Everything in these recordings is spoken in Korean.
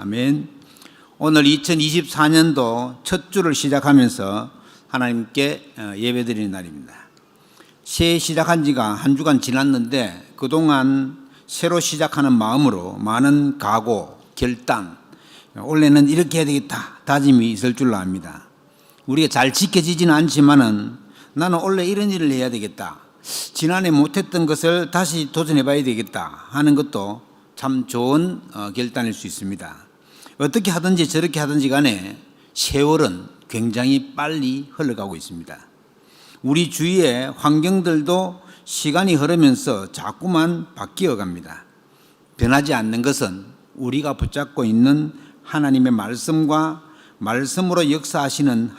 아멘. 오늘 2024년도 첫 주를 시작하면서 하나님께 예배드리는 날입니다. 새해 시작한 지가 한 주간 지났는데 그동안 새로 시작하는 마음으로 많은 각오, 결단, 올해는 이렇게 해야 되겠다 다짐이 있을 줄로 압니다. 우리가 잘 지켜지지는 않지만은 나는 원래 이런 일을 해야 되겠다, 지난해 못했던 것을 다시 도전해 봐야 되겠다 하는 것도 참 좋은 결단일 수 있습니다. 어떻게 하든지 저렇게 하든지 간에 세월은 굉장히 빨리 흘러가고 있습니다. 우리 주위의 환경들도 시간이 흐르면서 자꾸만 바뀌어 갑니다. 변하지 않는 것은 우리가 붙잡고 있는 하나님의 말씀과 말씀으로 역사하시는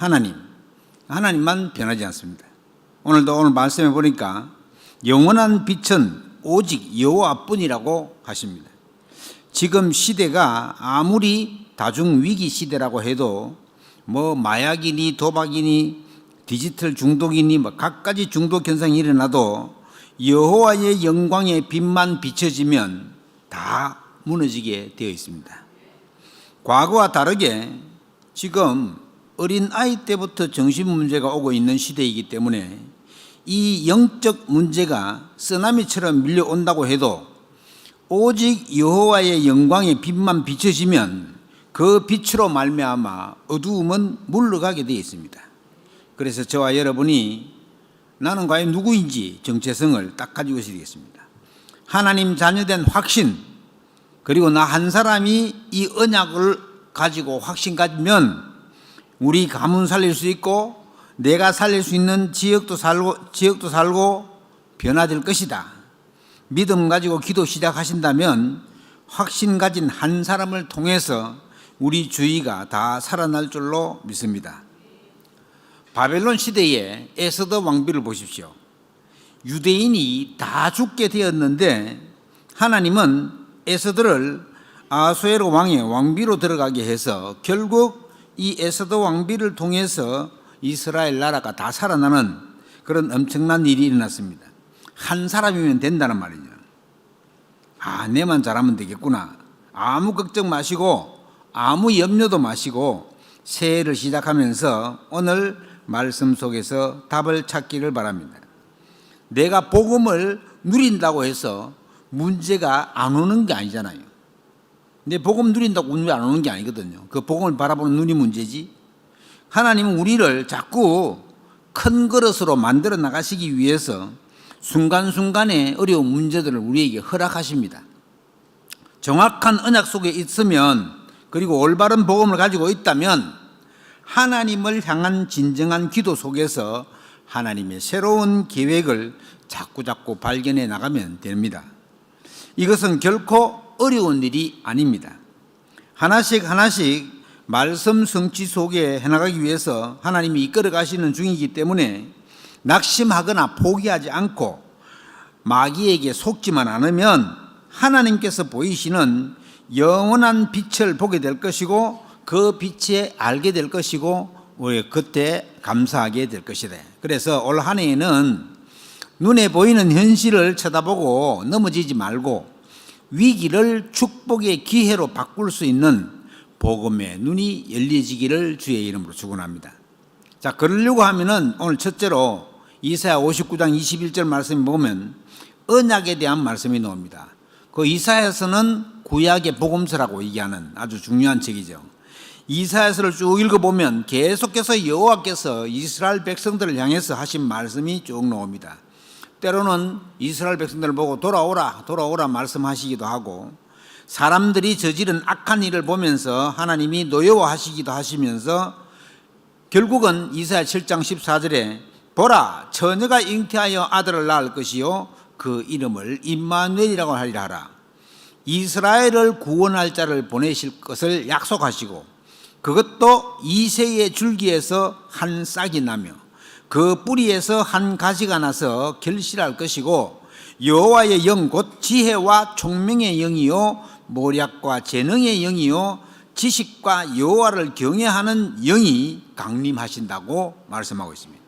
하나님만 변하지 않습니다. 오늘 말씀해 보니까 영원한 빛은 오직 여호와뿐이라고 하십니다. 지금 시대가 아무리 다중위기 시대라고 해도 마약이니 도박이니 디지털 중독이니 갖가지 중독 현상이 일어나도 여호와의 영광의 빛만 비춰지면 다 무너지게 되어 있습니다. 과거와 다르게 지금 어린 아이 때부터 정신 문제가 오고 있는 시대이기 때문에 이 영적 문제가 쓰나미처럼 밀려온다고 해도 오직 여호와의 영광의 빛만 비춰지면 그 빛으로 말미암아 어두움은 물러가게 되어 있습니다. 그래서 저와 여러분이 나는 과연 누구인지 정체성을 딱 가지고 있어야 되겠습니다. 하나님 자녀된 확신, 그리고 나 한 사람이 이 언약을 가지고 확신 가지면 우리 가문 살릴 수 있고 내가 살릴 수 있는 지역도 살고 변화될 것이다. 믿음 가지고 기도 시작하신다면 확신 가진 한 사람을 통해서 우리 주위가 다 살아날 줄로 믿습니다. 바벨론 시대의 에스더 왕비를 보십시오. 유대인이 다 죽게 되었는데 하나님은 에스더를 아수에로 왕의 왕비로 들어가게 해서 결국 이 에스더 왕비를 통해서 이스라엘 나라가 다 살아나는 그런 엄청난 일이 일어났습니다. 한 사람이면 된다는 말이죠. 내만 잘하면 되겠구나. 아무 걱정 마시고 아무 염려도 마시고 새해를 시작하면서 오늘 말씀 속에서 답을 찾기를 바랍니다. 내가 복음을 누린다고 해서 문제가 안 오는 게 아니잖아요. 근데 복음 누린다고 문제 안 오는 게 아니거든요. 그 복음을 바라보는 눈이 문제지. 하나님은 우리를 자꾸 큰 그릇으로 만들어 나가시기 위해서 순간순간의 어려운 문제들을 우리에게 허락하십니다. 정확한 언약 속에 있으면, 그리고 올바른 복음을 가지고 있다면 하나님을 향한 진정한 기도 속에서 하나님의 새로운 계획을 자꾸자꾸 발견해 나가면 됩니다. 이것은 결코 어려운 일이 아닙니다. 하나씩 말씀 성취 속에 해나가기 위해서 하나님이 이끌어 가시는 중이기 때문에 낙심하거나 포기하지 않고 마귀에게 속지만 않으면 하나님께서 보이시는 영원한 빛을 보게 될 것이고 그 빛에 알게 될 것이고 우리 그때 감사하게 될 것이다. 그래서 올 한 해에는 눈에 보이는 현실을 쳐다보고 넘어지지 말고 위기를 축복의 기회로 바꿀 수 있는 복음의 눈이 열려지기를 주의 이름으로 축원합니다. 자, 그러려고 하면은 오늘 첫째로 이사야 59장 21절 말씀을 보면 언약에 대한 말씀이 나옵니다. 그 이사야서는 구약의 복음서라고 얘기하는 아주 중요한 책이죠. 이사야서를 쭉 읽어보면 계속해서 여호와께서 이스라엘 백성들을 향해서 하신 말씀이 쭉 나옵니다. 때로는 이스라엘 백성들을 보고 돌아오라 말씀하시기도 하고, 사람들이 저지른 악한 일을 보면서 하나님이 노여워하시기도 하시면서 결국은 이사야 7장 14절에 보라, 처녀가 잉태하여 아들을 낳을 것이요 그 이름을 임마누엘이라고 하리라 하라. 이스라엘을 구원할 자를 보내실 것을 약속하시고 그것도 이새의 줄기에서 한 싹이 나며 그 뿌리에서 한 가지가 나서 결실할 것이고 여호와의 영 곧 지혜와 총명의 영이요 모략과 재능의 영이요 지식과 여호와를 경외하는 영이 강림하신다고 말씀하고 있습니다.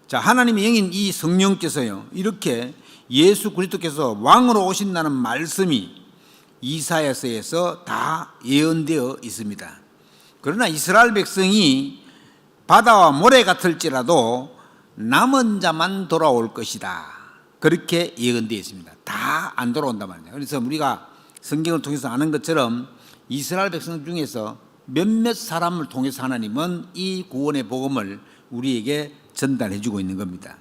자, 하나님의 영인 이 성령께서요 이렇게 예수 그리스도께서 왕으로 오신다는 말씀이 이사야서에서 다 예언되어 있습니다. 그러나 이스라엘 백성이 바다와 모래 같을지라도 남은 자만 돌아올 것이다. 그렇게 예언되어 있습니다. 다 안 돌아온단 말이에요. 그래서 우리가 성경을 통해서 아는 것처럼 이스라엘 백성 중에서 몇몇 사람을 통해서 하나님은 이 구원의 복음을 우리에게 전달해 주고 있는 겁니다.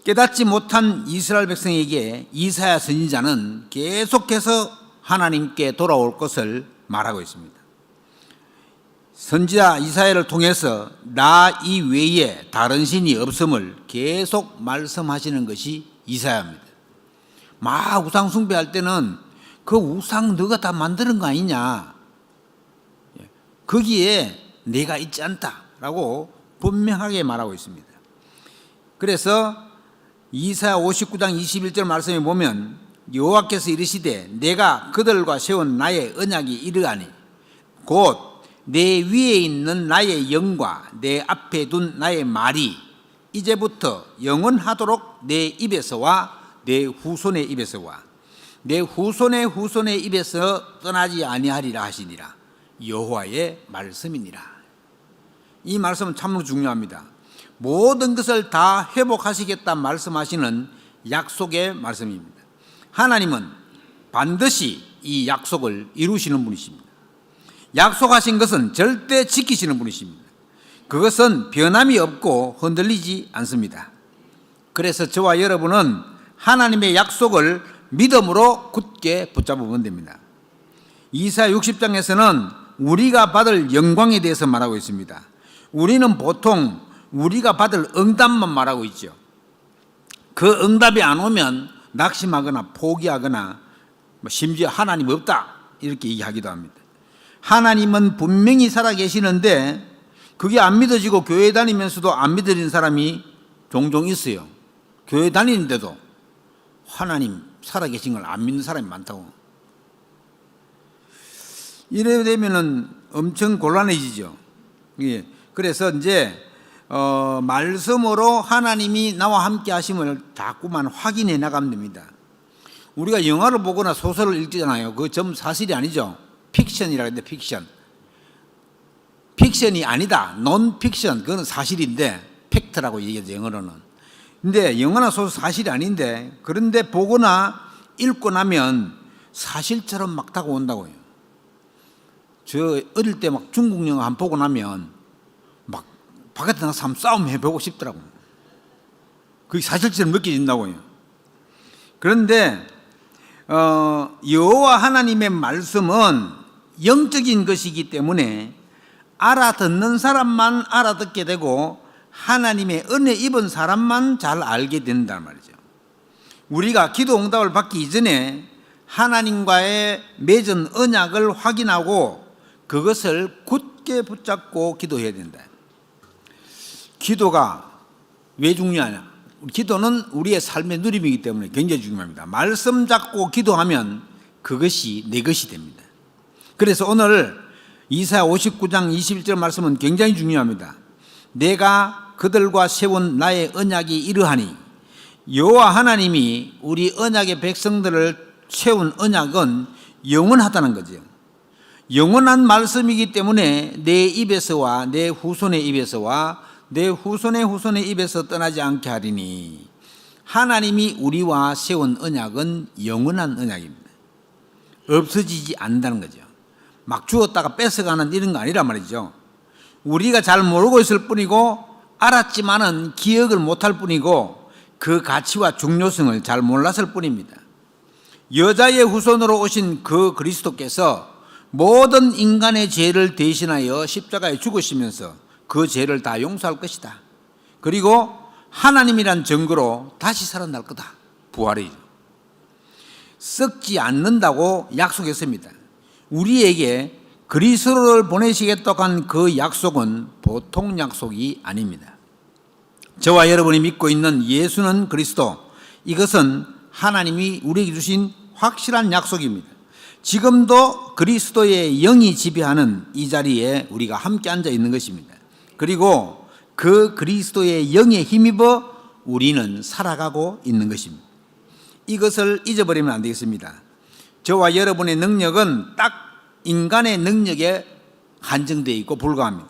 깨닫지 못한 이스라엘 백성에게 이사야 선지자는 계속해서 하나님께 돌아올 것을 말하고 있습니다. 선지자 이사야를 통해서 나 이외에 다른 신이 없음을 계속 말씀하시는 것이 이사야입니다. 막 우상 숭배할 때는 그 우상 너가 다 만드는 거 아니냐, 거기에 내가 있지 않다라고 분명하게 말하고 있습니다. 그래서 이사야 59장 21절 말씀에 보면 여호와께서 이르시되 내가 그들과 세운 나의 언약이 이르하니 곧 내 위에 있는 나의 영과 내 앞에 둔 나의 말이 이제부터 영원하도록 내 입에서와 내 후손의 입에서와 내 후손의 후손의 입에서 떠나지 아니하리라 하시니라. 여호와의 말씀이니라. 이 말씀은 참으로 중요합니다. 모든 것을 다 회복하시겠다 말씀하시는 약속의 말씀입니다. 하나님은 반드시 이 약속을 이루시는 분이십니다. 약속하신 것은 절대 지키시는 분이십니다. 그것은 변함이 없고 흔들리지 않습니다. 그래서 저와 여러분은 하나님의 약속을 믿음으로 굳게 붙잡으면 됩니다. 이사야 60장에서는 우리가 받을 영광에 대해서 말하고 있습니다. 우리는 보통 우리가 받을 응답만 말하고 있죠. 그 응답이 안 오면 낙심하거나 포기하거나 심지어 하나님 없다 이렇게 얘기하기도 합니다. 하나님은 분명히 살아계시는데 그게 안 믿어지고 교회 다니면서도 안 믿어지는 사람이 종종 있어요. 교회 다니는데도 하나님 살아계신 걸 안 믿는 사람이 많다고. 이래 되면은 엄청 곤란해지죠. 예. 그래서 이제 말씀으로 하나님이 나와 함께 하심을 자꾸만 확인해 나가면 됩니다. 우리가 영화를 보거나 소설을 읽잖아요. 그거 전부 사실이 아니죠. 픽션이라고 하는데 픽션. 픽션이 아니다. 논픽션. 그건 사실인데 팩트라고 얘기하죠, 영어로는. 근데 영화나 소설 사실이 아닌데 그런데 보거나 읽고 나면 사실처럼 막 다가온다고요. 저 어릴 때 막 중국 영화 한 번 보고 나면 막 바깥에 나가서 한번 싸움 해보고 싶더라고요. 그게 사실처럼 느껴진다고요. 그런데 여호와 하나님의 말씀은 영적인 것이기 때문에 알아듣는 사람만 알아듣게 되고 하나님의 은혜 입은 사람만 잘 알게 된단 말이죠. 우리가 기도 응답을 받기 이전에 하나님과의 맺은 언약을 확인하고 그것을 굳게 붙잡고 기도해야 된다. 기도가 왜 중요하냐? 기도는 우리의 삶의 누림이기 때문에 굉장히 중요합니다. 말씀 잡고 기도하면 그것이 내 것이 됩니다. 그래서 오늘 이사야 59장 21절 말씀은 굉장히 중요합니다. 내가 그들과 세운 나의 언약이 이러하니, 여호와 하나님이 우리 언약의 백성들을 세운 언약은 영원하다는 거죠. 영원한 말씀이기 때문에 내 입에서와 내 후손의 입에서와 내 후손의 후손의 입에서 떠나지 않게 하리니, 하나님이 우리와 세운 언약은 영원한 언약입니다. 없어지지 않는다는 거죠. 막 주었다가 뺏어가는 이런 거 아니란 말이죠. 우리가 잘 모르고 있을 뿐이고 알았지만은 기억을 못할 뿐이고 그 가치와 중요성을 잘 몰랐을 뿐입니다. 여자의 후손으로 오신 그 그리스도께서 모든 인간의 죄를 대신하여 십자가에 죽으시면서 그 죄를 다 용서할 것이다. 그리고 하나님이란 증거로 다시 살아날 거다. 부활이죠. 썩지 않는다고 약속했습니다. 우리에게 그리스도를 보내시겠다고 한 그 약속은 보통 약속이 아닙니다. 저와 여러분이 믿고 있는 예수는 그리스도, 이것은 하나님이 우리에게 주신 확실한 약속입니다. 지금도 그리스도의 영이 지배하는 이 자리에 우리가 함께 앉아 있는 것입니다. 그리고 그 그리스도의 영에 힘입어 우리는 살아가고 있는 것입니다. 이것을 잊어버리면 안 되겠습니다. 저와 여러분의 능력은 딱 인간의 능력에 한정되어 있고 불과합니다.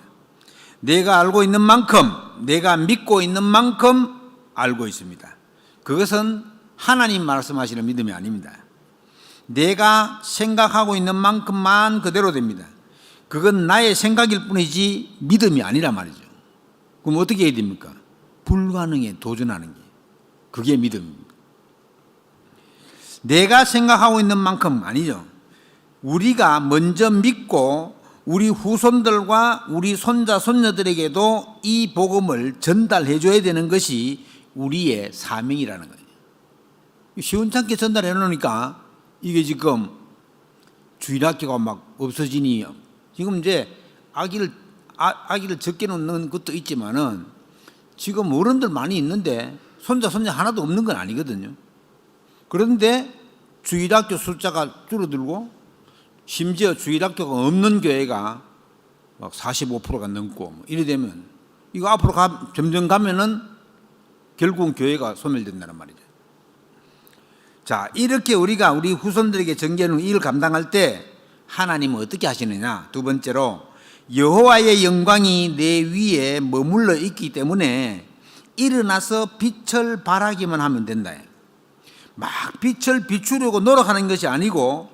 내가 알고 있는 만큼, 내가 믿고 있는 만큼 알고 있습니다. 그것은 하나님 말씀하시는 믿음이 아닙니다. 내가 생각하고 있는 만큼만 그대로 됩니다. 그건 나의 생각일 뿐이지 믿음이 아니란 말이죠. 그럼 어떻게 해야 됩니까? 불가능에 도전하는 게, 그게 믿음입니다. 내가 생각하고 있는 만큼 아니죠. 우리가 먼저 믿고 우리 후손들과 우리 손자 손녀들에게도 이 복음을 전달해 줘야 되는 것이 우리의 사명이라는 거예요. 시원찮게 전달해 놓으니까 이게 지금 주일학교가 막 없어지니, 지금 이제 아기를 적게 놓는 것도 있지만은 지금 어른들 많이 있는데 손자 손녀 하나도 없는 건 아니거든요. 그런데 주일학교 숫자가 줄어들고 심지어 주일학교가 없는 교회가 막 45%가 넘고 이래 되면 이거 앞으로 점점 가면은 결국은 교회가 소멸된다는 말이죠. 자, 이렇게 우리가 우리 후손들에게 전개하는 일을 감당할 때 하나님은 어떻게 하시느냐? 두 번째로, 여호와의 영광이 내 위에 머물러 있기 때문에 일어나서 빛을 발하기만 하면 된다. 막 빛을 비추려고 노력하는 것이 아니고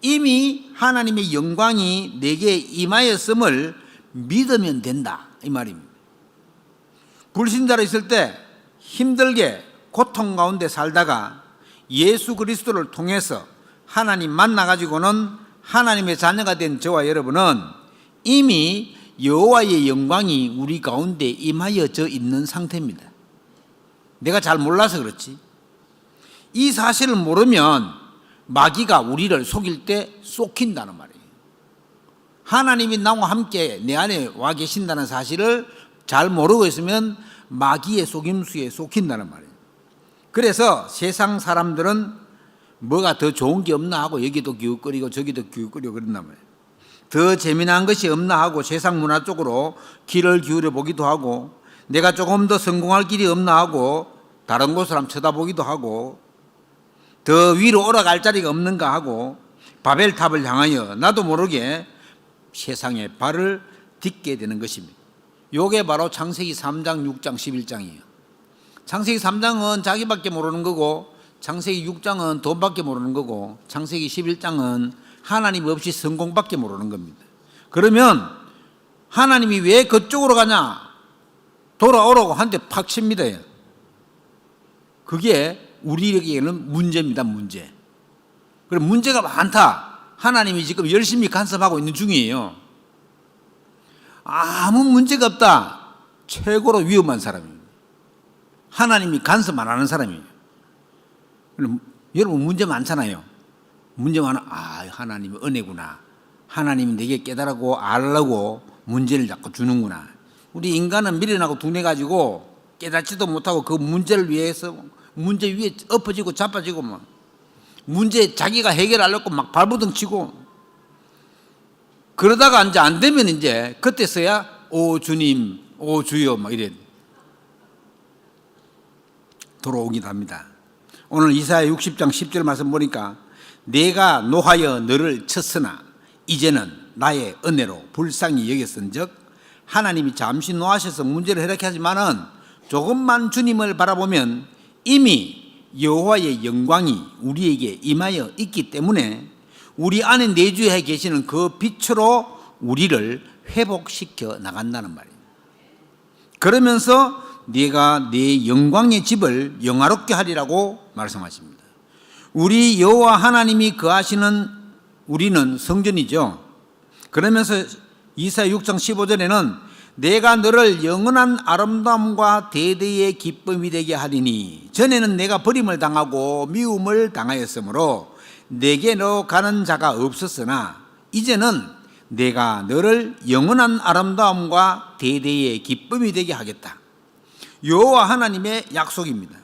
이미 하나님의 영광이 내게 임하였음을 믿으면 된다, 이 말입니다. 불신자로 있을 때 힘들게 고통 가운데 살다가 예수 그리스도를 통해서 하나님 만나가지고는 하나님의 자녀가 된 저와 여러분은 이미 여호와의 영광이 우리 가운데 임하여져 있는 상태입니다. 내가 잘 몰라서 그렇지. 이 사실을 모르면 마귀가 우리를 속일 때 속힌다는 말이에요. 하나님이 나와 함께 내 안에 와 계신다는 사실을 잘 모르고 있으면 마귀의 속임수에 속힌다는 말이에요. 그래서 세상 사람들은 뭐가 더 좋은 게 없나 하고 여기도 기웃거리고 저기도 기웃거리고 그런단 말이에요. 더 재미난 것이 없나 하고 세상 문화 쪽으로 귀를 기울여 보기도 하고, 내가 조금 더 성공할 길이 없나 하고 다른 곳을 한번 쳐다보기도 하고, 더 위로 올라갈 자리가 없는가 하고 바벨탑을 향하여 나도 모르게 세상에 발을 딛게 되는 것입니다. 요게 바로 창세기 3장, 6장, 11장이에요. 창세기 3장은 자기밖에 모르는 거고, 창세기 6장은 돈밖에 모르는 거고, 창세기 11장은 하나님 없이 성공밖에 모르는 겁니다. 그러면 하나님이 왜 그쪽으로 가냐? 돌아오라고 한 대 팍 칩니다. 그게 우리에게는 문제입니다, 문제. 그럼 문제가 많다. 하나님이 지금 열심히 간섭하고 있는 중이에요. 아무 문제가 없다. 최고로 위험한 사람입니다. 하나님이 간섭 안 하는 사람이에요. 그럼 여러분 문제 많잖아요. 문제 많아. 하나님의 은혜구나. 하나님이 내게 깨달고 알라고 문제를 자꾸 주는구나. 우리 인간은 미련하고 둔해가지고 깨닫지도 못하고 그 문제를 위해서 문제 위에 엎어지고 자빠지고 막 문제 자기가 해결하려고 막 발버둥 치고, 그러다가 이제 안 되면 이제 그때서야 오 주님, 오 주여 막 이래 돌아오기도 합니다. 오늘 이사야 60장 10절 말씀 보니까 내가 노하여 너를 쳤으나 이제는 나의 은혜로 불쌍히 여겼은즉, 하나님이 잠시 노하셔서 문제를 해결하게 하지만은 조금만 주님을 바라보면 이미 여호와의 영광이 우리에게 임하여 있기 때문에 우리 안에 내주해 계시는 그 빛으로 우리를 회복시켜 나간다는 말이에요. 그러면서 네가 네 영광의 집을 영화롭게 하리라고 말씀하십니다. 우리 여호와 하나님이 거하시는 우리는 성전이죠. 그러면서 이사야 6장 15절에는 내가 너를 영원한 아름다움과 대대의 기쁨이 되게 하리니, 전에는 내가 버림을 당하고 미움을 당하였으므로 내게로 가는 자가 없었으나 이제는 내가 너를 영원한 아름다움과 대대의 기쁨이 되게 하겠다. 여호와 하나님의 약속입니다.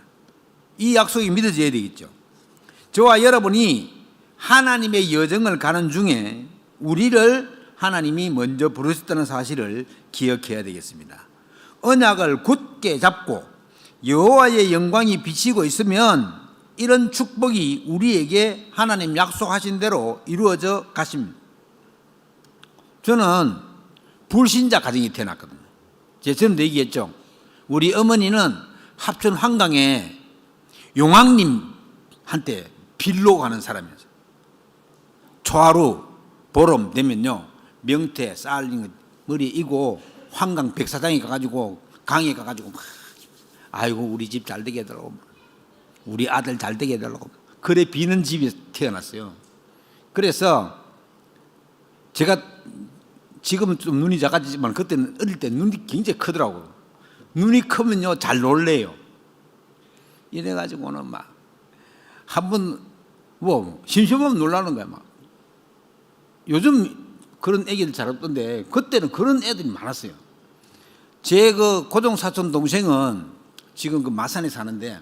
이 약속이 믿어져야 되겠죠. 저와 여러분이 하나님의 여정을 가는 중에 우리를 하나님이 먼저 부르셨다는 사실을 기억해야 되겠습니다. 언약을 굳게 잡고 여호와의 영광이 비치고 있으면 이런 축복이 우리에게 하나님 약속하신 대로 이루어져 가십니다. 저는 불신자 가정이 태어났거든요. 제가 전에도 얘기했죠. 우리 어머니는 합천 한강에 용왕님한테 빌로 가는 사람이었어요. 초하루 보름 되면요, 명태 쌀 머리에 이고 한강 백사장에 가가지고 강에 가가지고 막 아이고 우리 집 잘 되게 해달라고, 우리 아들 잘 되게 해달라고 그래 비는 집에 태어났어요. 그래서 제가 지금은 좀 눈이 작아지지만 그때는 어릴 때 눈이 굉장히 크더라고요. 눈이 크면요 잘 놀래요. 이래가지고는 막 한번 뭐 심심하면 놀라는 거야. 막 요즘 그런 애기들 잘 없던데 그때는 그런 애들이 많았어요. 제 그 고종 사촌 동생은 지금 그 마산에 사는데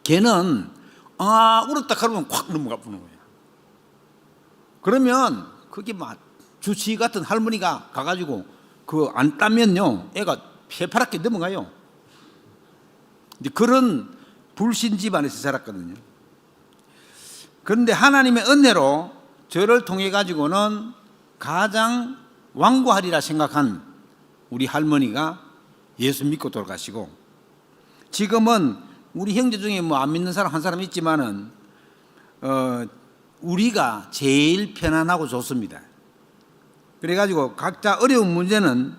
걔는 울었다 그러면 콱 넘어가 보는 거예요. 그러면 그게 막 주치 같은 할머니가 가가지고 그 안 따면요 애가 새파랗게 넘어가요. 근데 그런 불신 집안에서 자랐거든요. 그런데 하나님의 은혜로 저를 통해 가지고는 가장 완고하리라 생각한 우리 할머니가 예수 믿고 돌아가시고, 지금은 우리 형제 중에 뭐 안 믿는 사람 한 사람 있지만은 우리가 제일 편안하고 좋습니다. 그래가지고 각자 어려운 문제는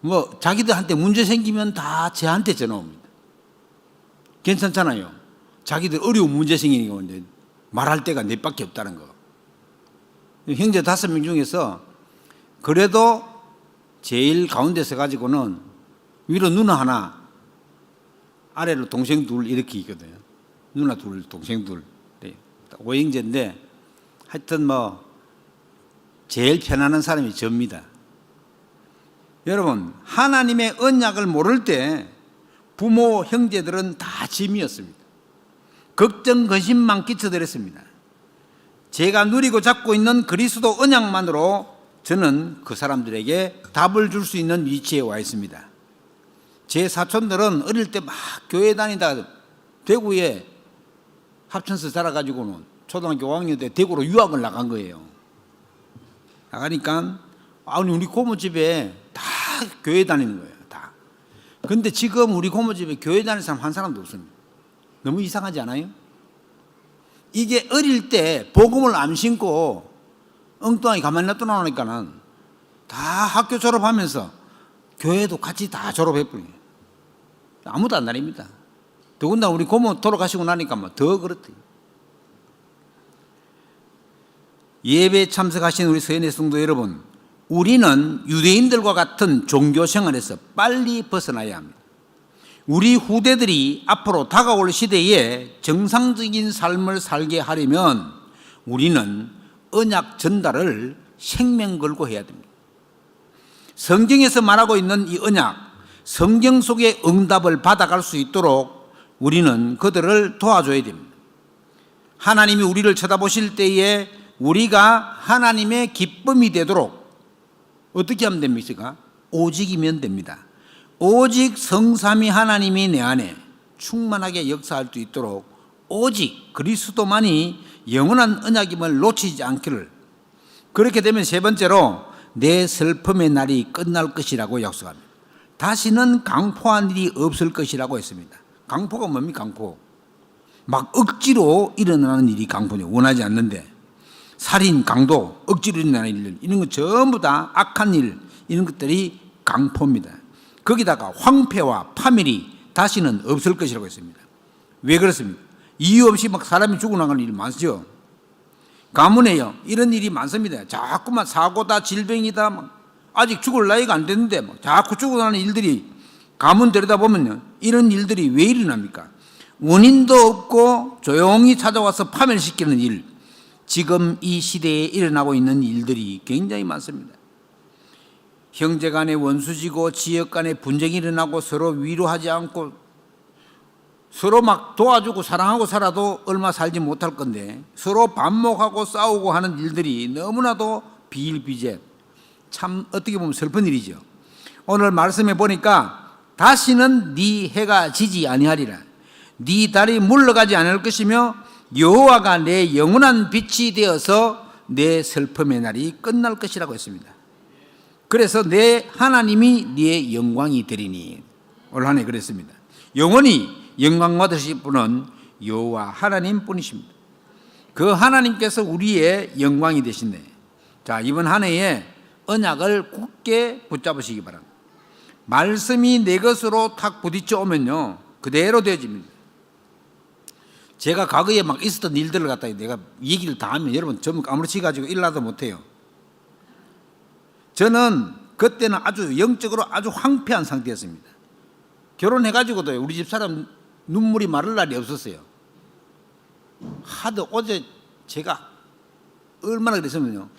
뭐 자기들한테 문제 생기면 다 저한테 전화 옵니다. 괜찮잖아요. 자기들 어려운 문제 생기니까 이제 말할 데가 넷밖에 없다는 거. 형제 5명 중에서 그래도 제일 가운데 서 가지고는 위로 누나 하나, 아래로 동생 둘 이렇게 있거든요. 누나 둘, 동생 둘. 네. 5형제인데 하여튼 뭐 제일 편안한 사람이 접니다. 여러분, 하나님의 언약을 모를 때 부모, 형제들은 다 짐이었습니다. 걱정, 근심만 끼쳐드렸습니다. 제가 누리고 잡고 있는 그리스도 언약만으로 저는 그 사람들에게 답을 줄 수 있는 위치에 와 있습니다. 제 사촌들은 어릴 때 막 교회 다니다 대구에 합천서 자라가지고는 초등학교 5학년 때 대구로 유학을 나간 거예요. 나가니까 우리 고모집에 다 교회 다니는 거예요. 다. 근데 지금 우리 고모집에 교회 다니는 사람 한 사람도 없습니다. 너무 이상하지 않아요? 이게 어릴 때 복음을 안 신고 엉뚱하게 가만히 놔두니까는 다 학교 졸업하면서 교회도 같이 다 졸업해버려요. 아무도 안 다닙니다. 더군다나 우리 고모 돌아가시고 나니까 뭐 더 그렇대요. 예배 참석하신 우리 서연의 성도 여러분, 우리는 유대인들과 같은 종교 생활에서 빨리 벗어나야 합니다. 우리 후대들이 앞으로 다가올 시대에 정상적인 삶을 살게 하려면 우리는 언약 전달을 생명 걸고 해야 됩니다. 성경에서 말하고 있는 이 언약, 성경 속의 응답을 받아갈 수 있도록 우리는 그들을 도와줘야 됩니다. 하나님이 우리를 쳐다보실 때에 우리가 하나님의 기쁨이 되도록 어떻게 하면 됩니까? 오직이면 됩니다. 오직 성삼위 하나님이 내 안에 충만하게 역사할 수 있도록 오직 그리스도만이 영원한 언약임을 놓치지 않기를. 그렇게 되면 세 번째로 내 슬픔의 날이 끝날 것이라고 약속합니다. 다시는 강포한 일이 없을 것이라고 했습니다. 강포가 뭡니까? 강포. 막 억지로 일어나는 일이 강포죠. 원하지 않는데. 살인, 강도, 억지로 일어나는 일, 이런 것 전부 다 악한 일, 이런 것들이 강포입니다. 거기다가 황폐와 파멸이 다시는 없을 것이라고 했습니다. 왜 그렇습니까? 이유 없이 막 사람이 죽어나가는 일이 많죠. 가문에요, 이런 일이 많습니다. 자꾸만 사고다, 질병이다, 막 아직 죽을 나이가 안 됐는데 막 자꾸 죽어나가는 일들이 가문 들여다보면요, 이런 일들이 왜 일어납니까? 원인도 없고 조용히 찾아와서 파멸시키는 일, 지금 이 시대에 일어나고 있는 일들이 굉장히 많습니다. 형제 간에 원수지고 지역 간에 분쟁이 일어나고 서로 위로하지 않고 서로 막 도와주고 사랑하고 살아도 얼마 살지 못할 건데 서로 반목하고 싸우고 하는 일들이 너무나도 비일비재, 참 어떻게 보면 슬픈 일이죠. 오늘 말씀해 보니까 다시는 네 해가 지지 아니하리라. 네 달이 물러가지 않을 것이며 여호와가 내 영원한 빛이 되어서 내 슬픔의 날이 끝날 것이라고 했습니다. 그래서 내 하나님이 네 영광이 되리니, 올 한 해 그랬습니다. 영원히 영광 받으실 분은 여호와 하나님 뿐이십니다. 그 하나님께서 우리의 영광이 되신네. 자, 이번 한 해에 언약을 굳게 붙잡으시기 바랍니다. 말씀이 내 것으로 탁 부딪혀 오면요, 그대로 되어집니다. 제가 과거에 막 있었던 일들을 갖다 내가 얘기를 다 하면 여러분 전부 아무렇지 가지고 일나도 못해요. 저는 그때는 아주 영적으로 아주 황폐한 상태였습니다. 결혼해가지고도 우리 집 사람 눈물이 마를 날이 없었어요. 하도 어제 제가 얼마나 그랬으면요,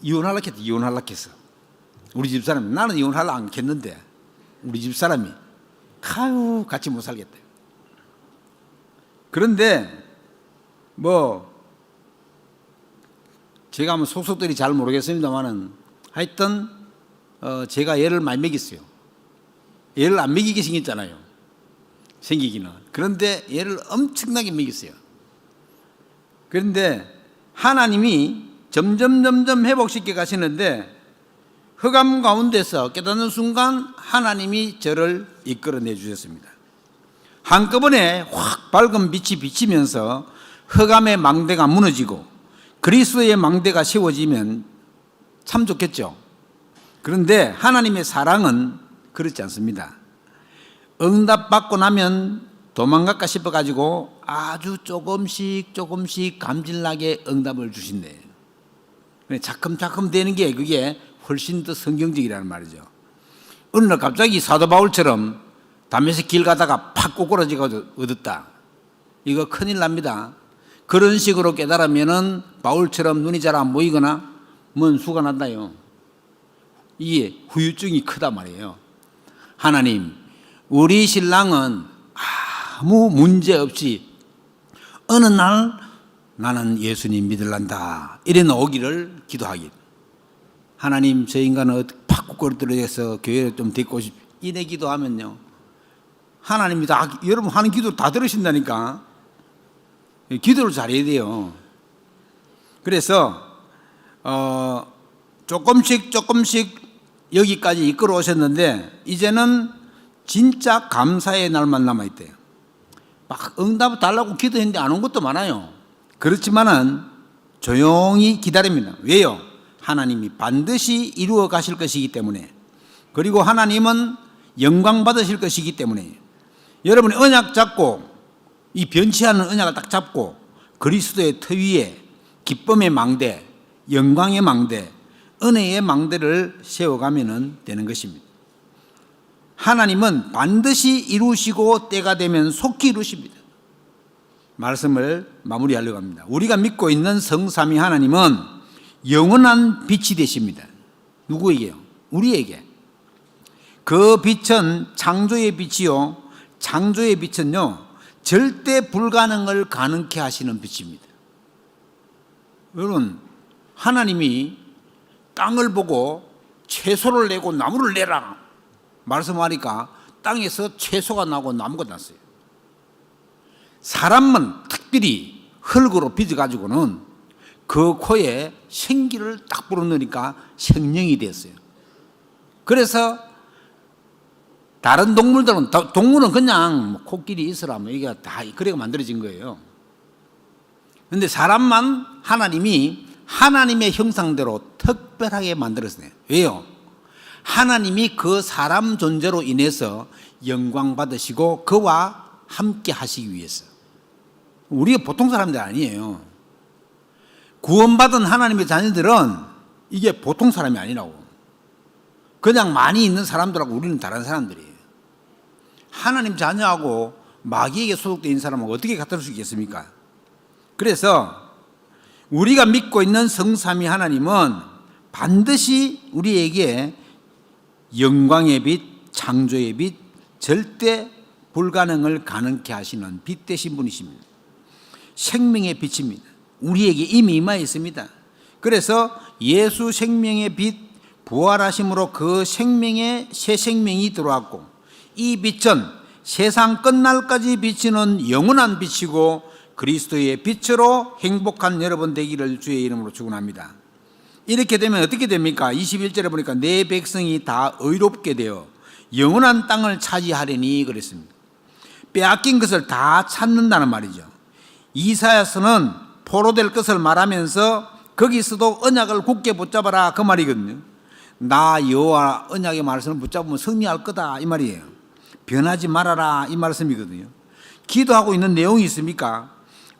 이혼하려고 했어. 우리 집 사람이. 나는 이혼하려고 안 했는데 우리 집 사람이 아유 같이 못 살겠다. 그런데 뭐 제가 뭐 속속들이 잘 모르겠습니다만은 하여튼 제가 애를 많이 먹였어요. 애를 안 먹이게 생겼잖아요. 생기기는. 그런데 애를 엄청나게 먹였어요. 그런데 하나님이 점점 회복시켜 가시는데 흑암 가운데서 깨닫는 순간 하나님이 저를 이끌어내 주셨습니다. 한꺼번에 확 밝은 빛이 비치면서 흑암의 망대가 무너지고 그리스도의 망대가 세워지면 참 좋겠죠. 그런데 하나님의 사랑은 그렇지 않습니다. 응답받고 나면 도망갈까 싶어가지고 아주 조금씩 감질나게 응답을 주신대요. 자금자금 되는 게 그게 훨씬 더 성경적이라는 말이죠. 어느 날 갑자기 사도 바울처럼 다메섹 길 가다가 팍 꼬꾸라지가 얻었다. 이거 큰일 납니다. 그런 식으로 깨달으면은 바울처럼 눈이 잘 안 보이거나 뭔 수가 난다요. 이게 후유증이 크다 말이에요. 하나님, 우리 신랑은 아무 문제 없이 어느 날 나는 예수님 믿을란다 이래 나오기를 기도하기. 하나님, 저 인간은 팍 꼬꾸라져서 교회를 좀 데리고 싶 이래 기도하면요, 하나님이 다 여러분 하는 기도 다 들으신다니까. 기도를 잘해야 돼요. 그래서 조금씩 여기까지 이끌어 오셨는데 이제는 진짜 감사의 날만 남아있대요. 막 응답 달라고 기도했는데 안 온 것도 많아요. 그렇지만은 조용히 기다립니다. 왜요? 하나님이 반드시 이루어 가실 것이기 때문에, 그리고 하나님은 영광 받으실 것이기 때문에, 여러분이 언약 잡고 이 변치 않는 언약을 딱 잡고 그리스도의 터 위에 기쁨의 망대, 영광의 망대, 은혜의 망대를 세워가면 되는 것입니다. 하나님은 반드시 이루시고 때가 되면 속히 이루십니다. 말씀을 마무리하려고 합니다. 우리가 믿고 있는 성삼위 하나님은 영원한 빛이 되십니다. 누구에게요? 우리에게. 그 빛은 창조의 빛이요, 창조의 빛은요 절대 불가능을 가능케 하시는 빛입니다. 여러분, 하나님이 땅을 보고 채소를 내고 나무를 내라 말씀하니까 땅에서 채소가 나고 나무가 났어요. 사람만 특별히 흙으로 빚어가지고는 그 코에 생기를 딱 불어넣으니까 생명이 됐어요. 그래서 다른 동물들은 그냥 코끼리 있으라면 이게 다 그래가 만들어진 거예요. 그런데 사람만 하나님이 하나님의 형상대로 특별하게 만들었어요. 왜요? 하나님이 그 사람 존재로 인해서 영광 받으시고 그와 함께 하시기 위해서. 우리가 보통 사람들 아니에요. 구원받은 하나님의 자녀들은 이게 보통 사람이 아니라고. 그냥 많이 있는 사람들하고 우리는 다른 사람들이에요. 하나님 자녀하고 마귀에게 소속되어 있는 사람하고 어떻게 같을 수 있겠습니까? 그래서 우리가 믿고 있는 성삼위 하나님은 반드시 우리에게 영광의 빛, 창조의 빛, 절대 불가능을 가능케 하시는 빛 되신 분이십니다. 생명의 빛입니다. 우리에게 이미 임하여 있습니다. 그래서 예수 생명의 빛, 부활하심으로 그 생명에 새 생명이 들어왔고, 이 빛은 세상 끝날까지 비치는 영원한 빛이고 그리스도의 빛으로 행복한 여러분 되기를 주의 이름으로 축원합니다. 이렇게 되면 어떻게 됩니까? 21절에 보니까 내 백성이 다 의롭게 되어 영원한 땅을 차지하려니 그랬습니다. 빼앗긴 것을 다 찾는다는 말이죠. 이사야서는 포로될 것을 말하면서 거기서도 언약을 굳게 붙잡아라 그 말이거든요. 나 여호와 언약의 말씀을 붙잡으면 승리할 거다 이 말이에요. 변하지 말아라 이 말씀이거든요. 기도하고 있는 내용이 있습니까?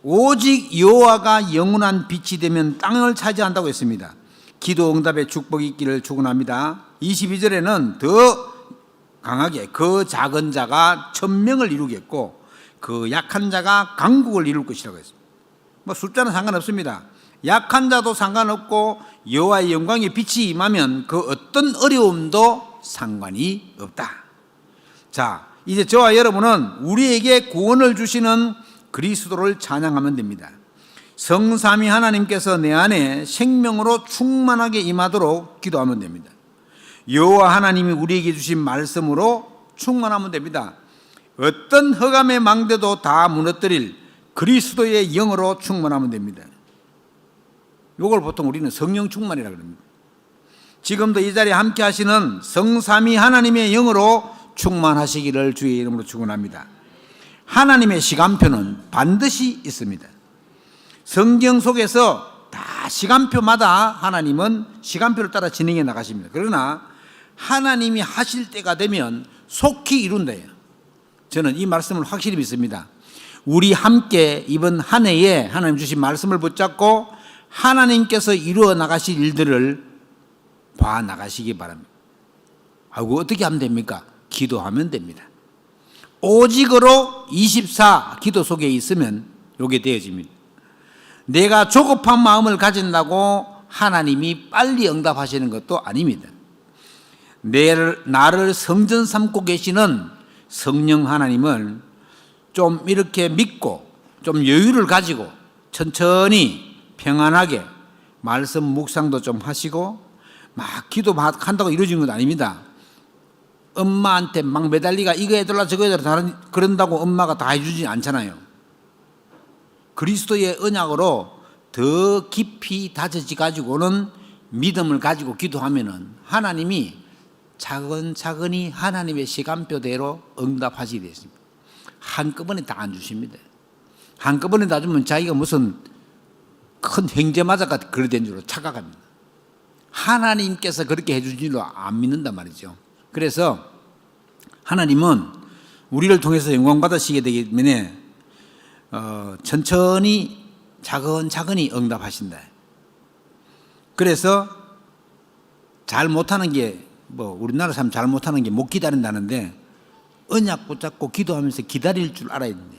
오직 여호와가 영원한 빛이 되면 땅을 차지한다고 했습니다. 기도 응답의 축복이 있기를 축원합니다. 22절에는 더 강하게 그 작은 자가 천명을 이루겠고 그 약한 자가 강국을 이룰 것이라고 했습니다. 뭐 숫자는 상관없습니다. 약한 자도 상관없고 여호와의 영광의 빛이 임하면 그 어떤 어려움도 상관이 없다. 자, 이제 저와 여러분은 우리에게 구원을 주시는 그리스도를 찬양하면 됩니다. 성삼위 하나님께서 내 안에 생명으로 충만하게 임하도록 기도하면 됩니다. 여호와 하나님이 우리에게 주신 말씀으로 충만하면 됩니다. 어떤 흑암의 망대도 다 무너뜨릴 그리스도의 영으로 충만하면 됩니다. 이걸 보통 우리는 성령 충만이라고 합니다. 지금도 이 자리에 함께 하시는 성삼위 하나님의 영으로 충만하시기를 주의 이름으로 축원합니다. 하나님의 시간표는 반드시 있습니다. 성경 속에서 다 시간표마다 하나님은 시간표를 따라 진행해 나가십니다. 그러나 하나님이 하실 때가 되면 속히 이룬대요. 저는 이 말씀을 확실히 믿습니다. 우리 함께 이번 한 해에 하나님 주신 말씀을 붙잡고 하나님께서 이루어 나가실 일들을 봐 나가시기 바랍니다. 아이고 어떻게 하면 됩니까? 기도하면 됩니다. 오직으로 24 기도 속에 있으면 이게 되어집니다. 내가 조급한 마음을 가진다고 하나님이 빨리 응답하시는 것도 아닙니다. 나를 성전 삼고 계시는 성령 하나님을 좀 이렇게 믿고 좀 여유를 가지고 천천히 평안하게 말씀 묵상도 좀 하시고 막 기도한다고 이루어진 건 아닙니다. 엄마한테 막 매달리가 이거 해달라 저거 해달라 그런다고 엄마가 다 해주지 않잖아요. 그리스도의 언약으로 더 깊이 다져지 가지고는 믿음을 가지고 기도하면은 하나님이 차근차근히 하나님의 시간표대로 응답하시게 되어 있습니다. 한꺼번에 다 안 주십니다. 한꺼번에 다 주면 자기가 무슨 큰 형제마자가 그래 된 줄로 착각합니다. 하나님께서 그렇게 해주신 줄로 안 믿는단 말이죠. 그래서 하나님은 우리를 통해서 영광 받으시게 되기 때문에 천천히 차근차근히 응답하신다. 그래서 잘 못하는 게 우리나라 사람 잘 못하는 게 못 기다린다는데 언약 붙잡고 기도하면서 기다릴 줄 알아야 되는데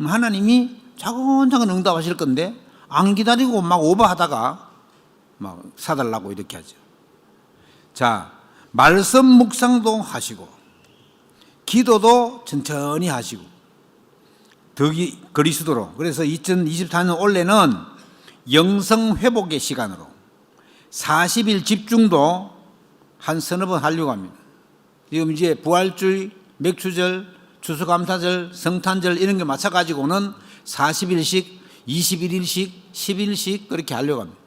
하나님이 차근차근 응답하실 건데 안 기다리고 막 오버하다가 막 사달라고 이렇게 하죠. 자, 말씀 묵상도 하시고 기도도 천천히 하시고 덕이 그리스도로. 그래서 2024년 올해는 영성 회복의 시간으로 40일 집중도 한 서너 번 하려고 합니다. 지금 이제 부활주의, 맥주절, 추수감사절, 성탄절 이런 게 맞춰가지고는 40일씩, 21일씩, 10일씩 그렇게 하려고 합니다.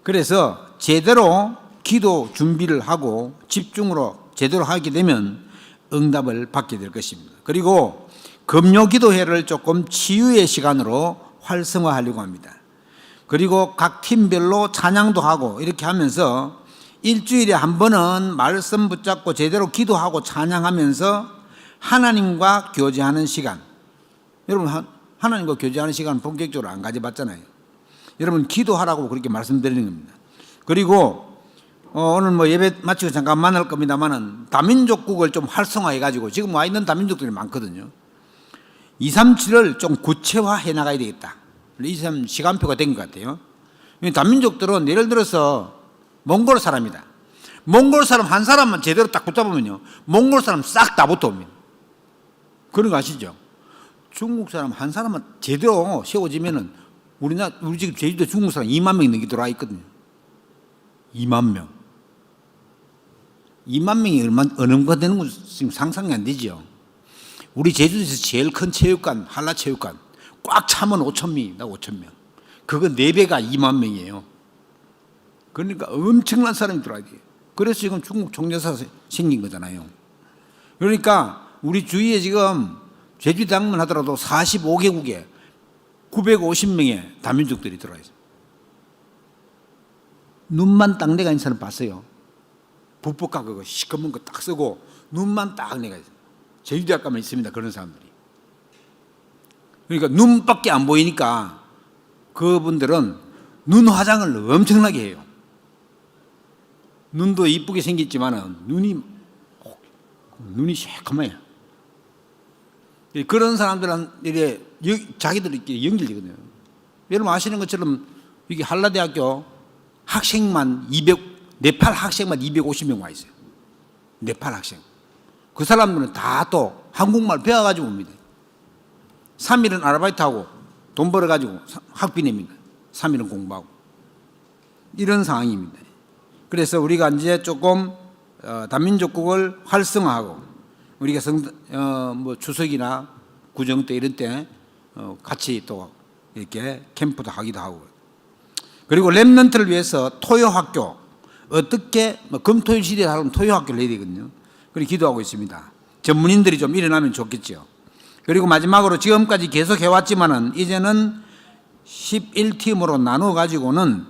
그래서 제대로 기도 준비를 하고 집중으로 제대로 하게 되면 응답을 받게 될 것입니다. 그리고 금요 기도회를 조금 치유의 시간으로 활성화하려고 합니다. 그리고 각 팀별로 찬양도 하고 이렇게 하면서 일주일에 한 번은 말씀 붙잡고 제대로 기도하고 찬양하면서 하나님과 교제하는 시간. 여러분 하나님과 교제하는 시간 본격적으로 안 가져봤잖아요. 여러분 기도하라고 그렇게 말씀드리는 겁니다. 그리고 오늘 예배 마치고 잠깐 만날 겁니다만은 다민족국을 좀 활성화해 가지고 지금 와 있는 다민족들이 많거든요. 237을 좀 구체화해 나가야 되겠다. 이 시간표가 된 것 같아요. 다민족들은 예를 들어서 몽골 사람이다. 몽골 사람 한 사람만 제대로 딱 붙잡으면요, 몽골 사람 싹 다 붙어옵니다. 그런 거 아시죠? 중국 사람 한 사람만 제대로 세워지면은 우리 지금 제주도 중국 사람 2만 명 넘게 들어와 있거든요. 2만 명. 2만 명이 얼마가 되는 건 지금 상상이 안 되죠. 우리 제주도에서 제일 큰 체육관, 한라체육관 꽉 차면 5천 명입니다. 5천 명. 그거 4배가 2만 명이에요. 그러니까 엄청난 사람이 들어와야 돼요. 그래서 지금 중국 총재사가 생긴 거잖아요. 그러니까 우리 주위에 지금 제주도 방문하더라도 45개국에 950명의 다민족들이 들어와 있어요. 눈만 딱 내가 있는 사람 봤어요. 북극가 그거 시커먼 거 딱 쓰고 눈만 딱 내가 있어요. 제주대학 가면 있습니다. 그런 사람들이. 그러니까 눈밖에 안 보이니까 그분들은 눈 화장을 엄청나게 해요. 눈도 이쁘게 생겼지만 눈이 새까매요. 그런 사람들은 이래 자기들끼리 연결되거든요. 여러분 아시는 것처럼 여기 한라대학교 학생만 네팔 학생만 250명 와 있어요. 네팔 학생. 그 사람들은 다 또 한국말 배워가지고 옵니다. 3일은 아르바이트하고 돈 벌어가지고 학비 냅니다. 3일은 공부하고. 이런 상황입니다. 그래서 우리가 이제 조금 다민족국을 활성화하고 우리가 추석이나 구정 때 이런 때 같이 또 이렇게 캠프도 하기도 하고. 그리고 렘넌트를 위해서 토요학교 어떻게 금토일 시대에 하면 토요학교를 해야 되거든요. 그렇게 기도하고 있습니다. 전문인들이 좀 일어나면 좋겠죠. 그리고 마지막으로 지금까지 계속 해왔지만은 이제는 11팀으로 나눠 가지고는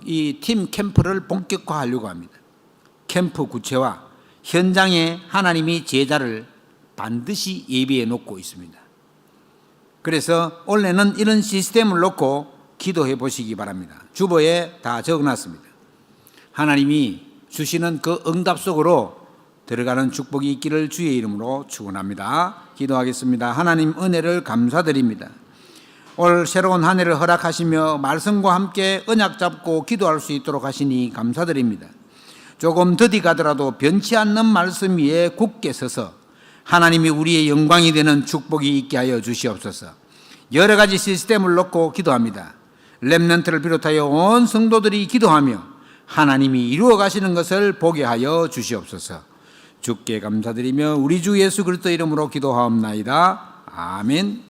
이 팀 캠프를 본격화하려고 합니다. 캠프 구체화, 현장에 하나님이 제자를 반드시 예비해 놓고 있습니다. 그래서 원래는 이런 시스템을 놓고 기도해 보시기 바랍니다. 주보에 다 적어놨습니다. 하나님이 주시는 그 응답 속으로 들어가는 축복이 있기를 주의 이름으로 축원합니다. 기도하겠습니다. 하나님 은혜를 감사드립니다. 올 새로운 한 해를 허락하시며 말씀과 함께 언약 잡고 기도할 수 있도록 하시니 감사드립니다. 조금 더디 가더라도 변치 않는 말씀 위에 굳게 서서 하나님이 우리의 영광이 되는 축복이 있게 하여 주시옵소서. 여러 가지 시스템을 놓고 기도합니다. 렘넌트를 비롯하여 온 성도들이 기도하며 하나님이 이루어 가시는 것을 보게 하여 주시옵소서. 주께 감사드리며 우리 주 예수 그리스도 이름으로 기도하옵나이다. 아멘.